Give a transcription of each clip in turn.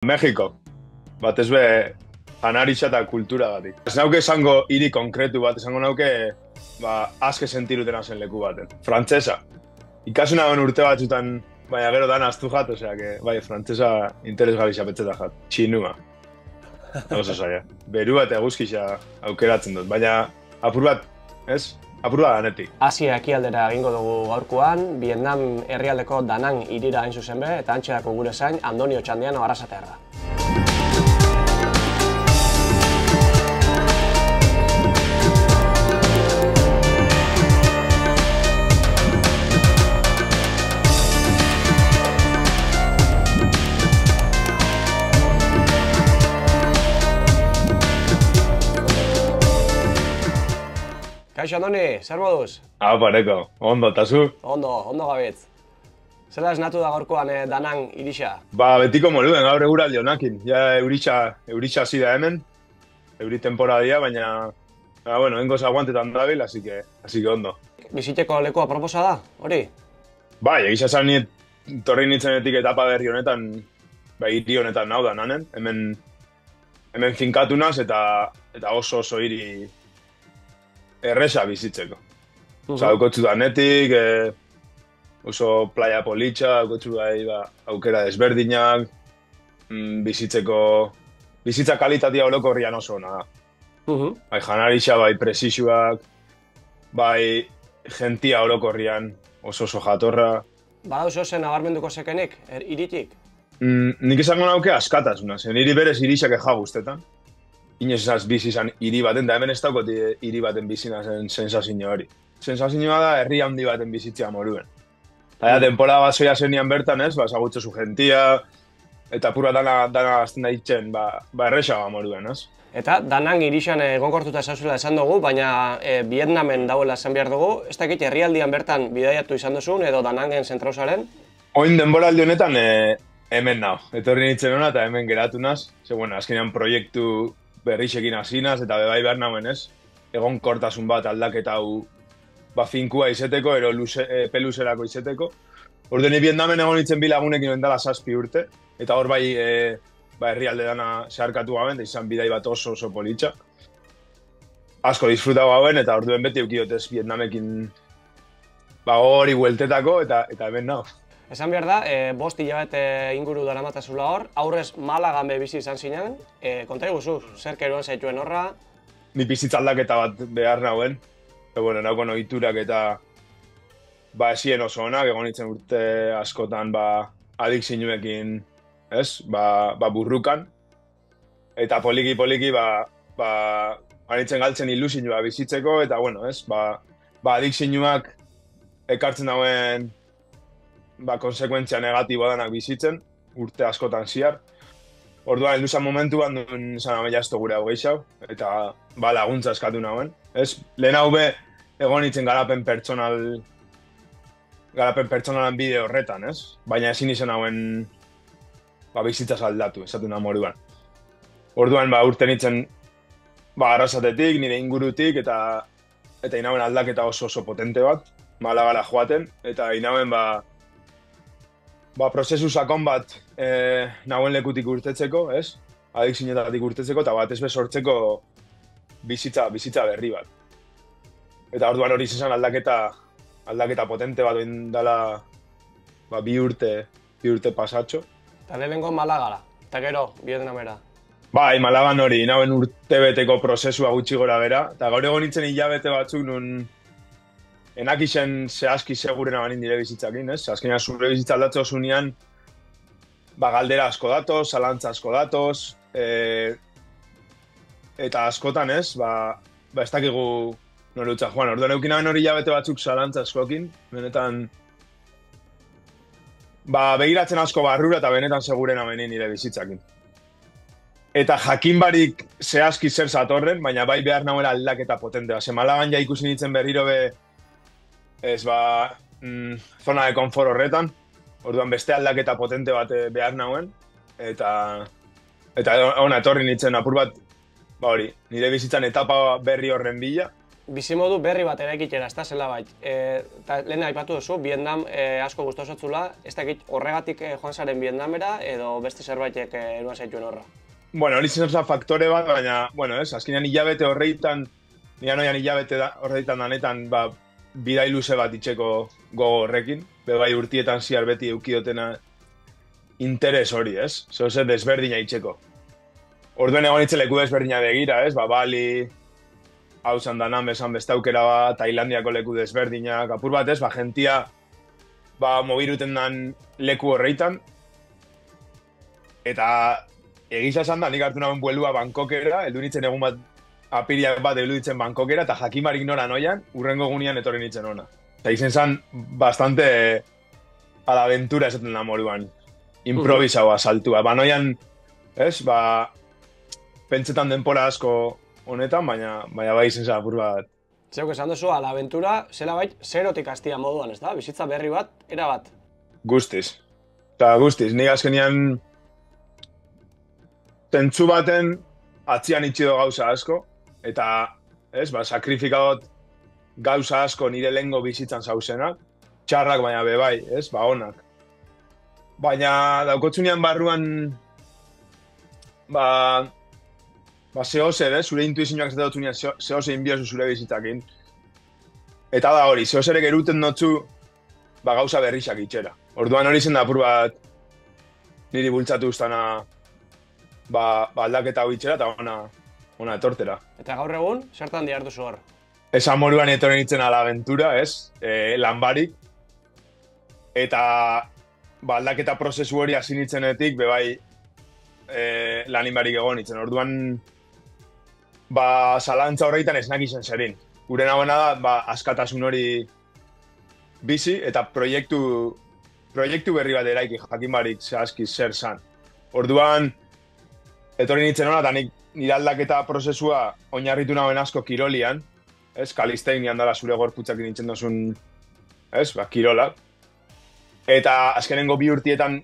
Mexiko, batez be, janaritza eta kultura batik. Ez nauke esango hiri konkretu bat, esango nauke aske sentirutena zen leku baten. Frantzesa. Ikasuna ben urte batzutan, baina gero dan aztu jat, osea, bai, frantzesa interesgarri xapetzeta jat. Txinua. Oso zaila. Beru eta eguzkixa aukeratzen dut, baina apur bat, ez? Apur bat danetik. Asia ekialdera egingo dugu gaurkoan, Vietnam herrialdeko Da Nang hirira hain zuzen be, eta antxeako gure zain Andonio Txandiano Arrasatearra. Kaixo, Andoni, zer moduz? Pareko, ondo, eta zu? Ondo gabitz. Zela esnatu da gaurkoan Da Nang irixa? Betiko moluen, gaur eguraldi honakin. Ja, euritxa hasi da hemen, euri temporadia, baina, bueno, hengoz aguantetan dabil, así que ondo. Biziteko lekua proposa da, hori? Bai, egisa zan niet, torri nitzenetik etapa berri honetan, hiri honetan nau da nanen, hemen finkatu naz eta oso hiri erresa bizitzeko. Osa, daukotzu danetik, oso playa politxa, daukotzu aukera desberdinak, bizitza kalitatea orokorrian oso ona da. Bai janaritza, bai presisuak, bai gentia orokorrian oso jatorra. Badauz zen nabarmenduko zekenik, hiritik? Nik izango nauke askatasuna, zen hiri berez hirixak eja guztetan. Inoz esaz bizi izan hiri baten, da hemen ez daukot hiri baten bizina zen sensazio hori. Sensazioa da herri handi baten bizitzea moruen. Eta temporada bat zoia zenian bertan ez, zagutze zu gentia, eta pura dana azten da hitzen, erresa moruen, ez? Eta Da Nang irixan egonkortuta zauzela esan dugu, baina Vietnamen dauela esan behar dugu, ez dakit herrialdian bertan bidaiatu izan duzun, edo Da Nangen zentrauzaren? Oin denboraldi honetan hemen nao. Etorri nintzen hona eta hemen geratu naz. Ze, bueno, azkenean proiektu berrixekin hasinaz eta bebai behar nauen ez. Egonkortasun bat aldaketa hau finkua izeteko, ero peluzerako izeteko. Ordeni Vietnamen egon nintzen bilagunekin ondala 7 urte. Eta hor bai herrialde dana zeharkatu gaben, da izan bidai bat oso politxa. Asko disfrutau gaben eta orduen beti eukidotez Vietnamekin hori hueltetako eta hemen nao. Esan behar da, 5 hilabete inguru daramatazula hor, aurrez Malagan bizi izan zinen, konta iguzu, zer keruan zaituen horra? Ni bizitza aldaketa bat behar nauen, bueno, naukon ohiturak eta esien oso onak, egon nintzen urte askotan adikzinuekin, ez, burrukan, eta poliki nintzen galtzen ilusinua bizitzeko, eta bueno, ez, adikzinuak ekartzen dauen konsekuentzia negatiboa denak bizitzen, urte askotan ziar. Orduan, heldu momentuan duen zan ameiazto gure hau gehiago, eta laguntza eskatu nauen. Lehen hau egon nintzen garapen pertsonalan bide horretan, ez? Baina ezin izan hauen bizitzaz aldatu, esatu nahi moruan. Orduan, urte nintzen Arrasatetik, nire ingurutik, eta inauen aldaketa oso potente bat, Malagara joaten, eta inauen prozesu sakon bat nauen lekutik urtetzeko, ez? Adikzinetatik urtetzeko, eta batez sortzeko bizitza berri bat. Eta orduan hori izan aldaketa potente bat oin dela 2 urte pasatxo. Eta lehenengo Malagara, eta gero Vietnamera. Bai, Malagan hori, nauen urtebeteko prozesua gutxi gora bera, eta gaur egon nintzen hilabete batzuk nun enak izen zehazki segurena banin dire bizitzakin, ez? Azkenean zure bizitza aldatze osunean galdera asko datoz, zalantza asko datoz, eta askotan, ez? Ez dakigu nore utza joan. Orduan eukin hauen hori hilabete batzuk zalantza askokin, benetan begiratzen asko barrura eta benetan segurena banin nire bizitzakin. Eta jakin barik zehazki zer zatorren, baina bai behar nahuela aldaketa potente. Malagan ja ikusi nintzen berriro zona de konfor horretan, orduan beste aldaketa potente bat behar nahuen, eta etorri nintzen apur bat, nire bizitzan etapa berri horren bila, bizimodu berri bat eraikitera, ez da zela bait. Eta lehen aipatu duzu, Vietnam asko gustosotzula, ez dakit horregatik joan zaren Vietnamera edo beste zerbaitek eruan zaituen horra? Bueno, hori zen faktore bat, baina, bueno, azkenean hilabete horreitan, nire noian hilabete horreitan danetan, bidai luze bat itxeko gogo horrekin, bai urtietan ziar beti eukidotena interes hori, ez? Zoze desberdina itxeko. Orduen egon itxe leku desberdina begira, ez? Bali, hau zandanan besan beste aukera bat, Tailandiako leku desberdinak, apur bat, ez? Gentia, mobiruten dan leku horreitan. Eta egisa esan da, nik hartu nagoen buelua Bangkokera, heldu nintzen egun bat, apiriak bat heldu nintzen Bangkokera, eta jakimarik nora noian, urrengo egunean etorri nintzen ona. Eta izen zan, bastante a la aventura esaten da moruan. Improvisaua, saltua. Noian, ez, pentsetan denpora asko honetan, baina bai izen zan apur bat. Zeuk esan duzu, a la aventura, zela bait, zerotik hastia moduan, ez da? Bizitza berri bat, era bat. Guztiz. Eta guztiz, nik azkenian tentzu baten atzian itxido gauza asko, eta, ez, sakrifikadot gauza asko nire lehengo bizitzan zauzenak, txarrak baina bebai, ez, onak. Baina daukotzunean barruan, zehozer, zure intuizioak zatotzunean zehozer inbiozu zure bizitzakin. Eta da hori, zehozerek eruten notzu, gauza berrizak itxera. Orduan hori zen da apur bat niri bultzatu ustana aldaketa hau itxera eta ona etortera. Eta gaur egun, zertan dihartu hor? Esan moruan etorren nintzen ala aventura, ez? Lanbarik. Eta aldaketa prozesu hori hasi nintzenetik, bebai lanin barik egon nintzen. Orduan, zalantza horreitan ez nakizen zerin. Gure nagoena da, askatasun hori bizi eta proiektu berri bat eraiki jakin barik zehazki zer zan. Orduan, etorri nintzen hona, eta nire aldaketa prozesua oinarritu nagoen asko kirolian, ez, kalisteinean dara zure gorputzak nintzen dozun, ez, kirolak. Eta azkenengo 2 urtietan,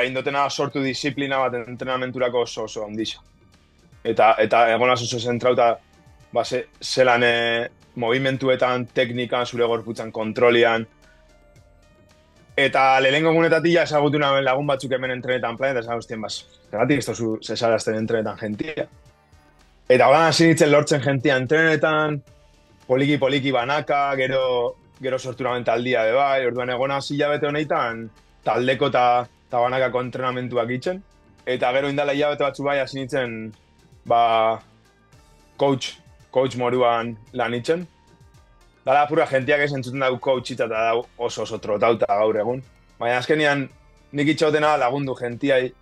indotena sortu disiplina bat entrenamenturako oso handisa. Eta egonaz oso zentrauta, zelan movimentuetan, teknikan, zure gorputzan, kontrolian. Eta lehenengo egunetatik ezagutu nagoen lagun batzuk hemen entrenetan plan, eta esan guztien, zeratik ez tozu zesarazten entrenetan jentia. Eta horan hasi nintzen lortzen jentia entrenetan, poliki banaka, gero sortu nagoen taldia bai, orduan egon hasi hilabete honetan, taldeko eta banakako entrenamentuak itzen. Eta gero indala hilabete batzu bai hasi nintzen, coach moruan lan itzen. Dala apura gentiak ez entzuten dugu coachita eta dugu oso trotauta gaur egun. Baina azkenean nik itxautena lagundu gentiai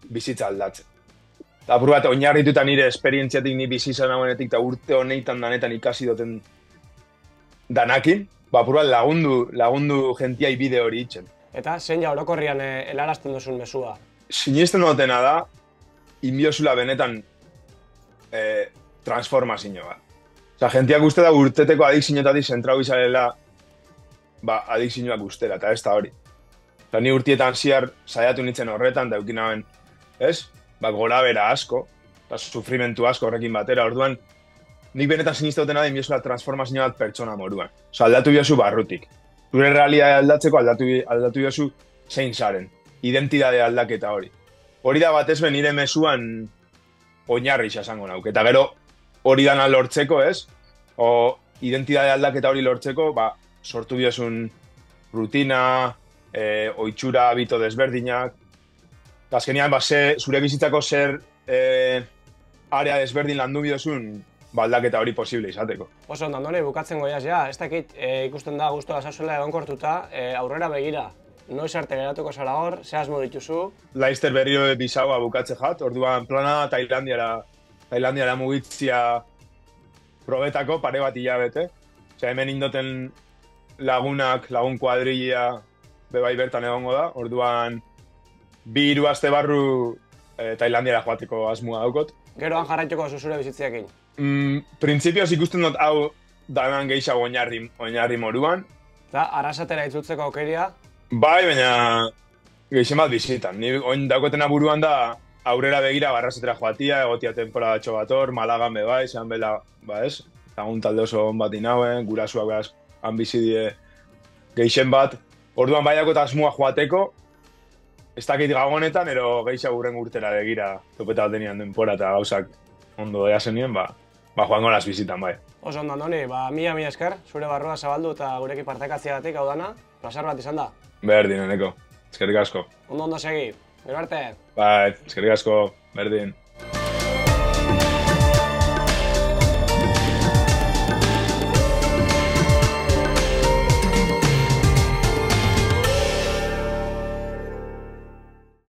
bizitza aldatzen. Eta apur bat oinarrituta nire esperientziatik ni bizizan hauenetik eta urte honetan danetan ikasi duten danakin, apur bat lagundu gentiai bide hori itzen. Eta zein ja orokorrian helarazten duzun mesua? Sinisten dutena da, inbiozula benetan transformazio bat. Osa, gentiak uste da urteteko adikzinoetatik zentrau izalela adikzinoak ustera, eta ez da hori. Osa, ni urtietan ziar saiatu nintzen horretan, da eukinaben, ez? Gora bera asko, eta sufrimentu asko horrekin batera, orduan, nik benetan siniste dutena da inbiozula transformazio bat pertsona moruan. Osa, aldatu biozu barrutik. Zure realidadea aldatzeko aldatu biozu zein zaren. Identidade aldaketa hori. Hori da batez ben nire mesuan oinarri izango nauk. Eta gero, hori dana lortzeko, ez? Identidade aldaketa hori lortzeko, sortu biozun rutina, oitxura, habito desberdinak. Azkenean, zure bizitzako zer area desberdin landu biozun, aldaketa hori posible izateko. Oso, Andoni, bukatzen goiaz, ja, ez dakit ikusten da guztua zauzuela egonkortuta, aurrera begira. Noiz arte geratuko zara hor, ze asmo dituzu? Laster berriro bisaua bukatze jat, orduan plana Tailandiara mugitzia probetako pare bat hilabete. Osea, hemen indoten lagun kuadrilla bebai bertan egongo da, orduan 2-3 aste barru Tailandiara joateko asmoa daukot. Geroan jarraituko zure bizitziakin? Printzipioz ikusten dut hau danan gehiago oinarri moruan. Eta, arrasatera itzutzeko aukeria? Bai, baina gehien bat bizitan. Ni oin daukotena buruan da aurrera begira barrazetera joatia, egotia temporadatxo bat hor, Malagan bebai, zean bela, ez? lagun talde oso on bat inauen, gurasuak behaz han bizi die geixen bat. Orduan baiako eta asmua joateko, ez dakit gagonetan, ero geixa urren urtera begira topeta bat denian denpora eta gauzak ondo ea zenien, joango las bizitan, bai. Oso ondo, Andoni, mila esker, zure barrua zabaldu eta gurekin partekatziagatik hau dana, plazer bat izan da. Berdin, eneko. Eskerrik asko. Ondo segi, gero arte. Bai, eskerrik asko, berdin.